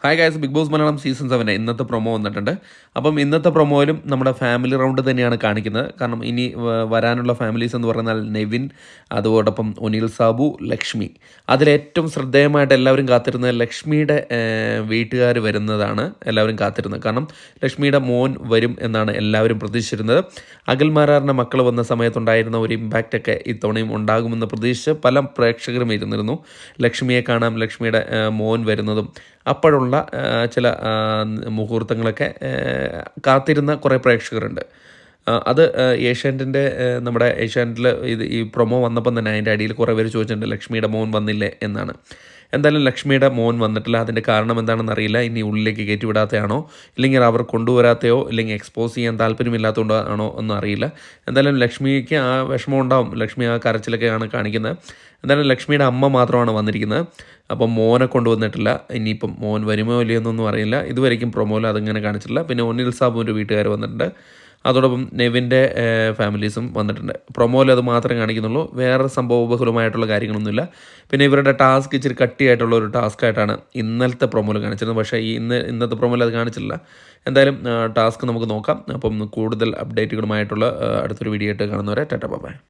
Hi guys, Bigg Boss Malayalam season 7 ഇന്നത്തെ promo വന്നിട്ടുണ്ട്. അപ്പം ഇന്നത്തെ പ്രൊമോയിലും നമ്മുടെ ഫാമിലി റൗണ്ട് തന്നെയാണ് കാണിക്കുന്നത്. കാരണം ഇനി വരാനുള്ള ഫാമിലീസ് എന്ന് പറഞ്ഞാൽ നെവിൻ, അതോടൊപ്പം ഒനിൽ സാബു, ലക്ഷ്മി. അതിലേറ്റവും ശ്രദ്ധേയമായിട്ട് എല്ലാവരും കാത്തിരുന്നത് ലക്ഷ്മിയുടെ വീട്ടുകാർ വരുന്നതാണ് എല്ലാവരും കാത്തിരുന്നത്. കാരണം ലക്ഷ്മിയുടെ മോൻ വരും എന്നാണ് എല്ലാവരും പ്രതീക്ഷിച്ചിരുന്നത്. അഖിൽമാരാറിൻ്റെ മക്കൾ വന്ന സമയത്തുണ്ടായിരുന്ന ഒരു ഇമ്പാക്റ്റൊക്കെ ഇത്തവണയും ഉണ്ടാകുമെന്ന് പ്രതീക്ഷിച്ച് പല പ്രേക്ഷകരും ഇരുന്നിരുന്നു. ലക്ഷ്മിയെ കാണാം, ലക്ഷ്മിയുടെ മോൻ വരുന്നതും അപ്പോഴുള്ള ചില മുഹൂർത്തങ്ങളൊക്കെ കാത്തിരുന്ന കുറേ പ്രേക്ഷകരുണ്ട്. അത് ഏഷ്യാനെറ്റിൻ്റെ നമ്മുടെ ഏഷ്യാനെറ്റിൽ ഈ പ്രൊമോ വന്നപ്പം തന്നെ അതിൻ്റെ അടിയിൽ കുറേ പേര് ചോദിച്ചിട്ടുണ്ട് ലക്ഷ്മിയുടെ മോൻ വന്നില്ലേ എന്നാണ്. എന്തായാലും ലക്ഷ്മിയുടെ മോൻ വന്നിട്ടില്ല. അതിൻ്റെ കാരണം എന്താണെന്ന് അറിയില്ല. ഇനി ഉള്ളിലേക്ക് കയറ്റിവിടാത്തയാണോ, ഇല്ലെങ്കിൽ അവർ കൊണ്ടുവരാത്തയോ, ഇല്ലെങ്കിൽ എക്സ്പോസ് ചെയ്യാൻ താല്പര്യമില്ലാത്തതുകൊണ്ടാണോ ഒന്നും അറിയില്ല. എന്തായാലും ലക്ഷ്മിക്ക് ആ വിഷമം ഉണ്ടാവും. ലക്ഷ്മി ആ കരച്ചിലൊക്കെയാണ് കാണിക്കുന്നത്. എന്തായാലും ലക്ഷ്മിയുടെ അമ്മ മാത്രമാണ് വന്നിരിക്കുന്നത്. അപ്പം മോനെ കൊണ്ടുവന്നിട്ടില്ല. ഇനിയിപ്പം മോൻ വരുമോ ഇല്ലയോ എന്നൊന്നും അറിയില്ല. ഇതുവരെയും പ്രൊമോയിൽ അതിങ്ങനെ കാണിച്ചിട്ടില്ല. പിന്നെ ഒനിൽ സാബുവിൻ്റെ വീട്ടുകാർ വന്നിട്ടുണ്ട്. അതോടൊപ്പം നെവിൻ്റെ ഫാമിലീസും വന്നിട്ടുണ്ട്. പ്രൊമോയിൽ അത് മാത്രമേ കാണിക്കുന്നുള്ളൂ. വേറെ സംഭവബഹുലമായിട്ടുള്ള കാര്യങ്ങളൊന്നുമില്ല. പിന്നെ ഇവരുടെ ടാസ്ക് ഇച്ചിരി കട്ടിയായിട്ടുള്ള ഒരു ടാസ്ക്കായിട്ടാണ് ഇന്നലത്തെ പ്രൊമോയിൽ കാണിച്ചിരുന്നത്. പക്ഷേ ഇന്നത്തെ പ്രൊമോയിൽ അത് കാണിച്ചില്ല. എന്തായാലും ടാസ്ക് നമുക്ക് നോക്കാം. അപ്പം കൂടുതൽ അപ്ഡേറ്റുകളുമായിട്ടുള്ള അടുത്തൊരു വീഡിയോ ആയിട്ട് കാണുന്നവരെ ടാറ്റ ബൈ.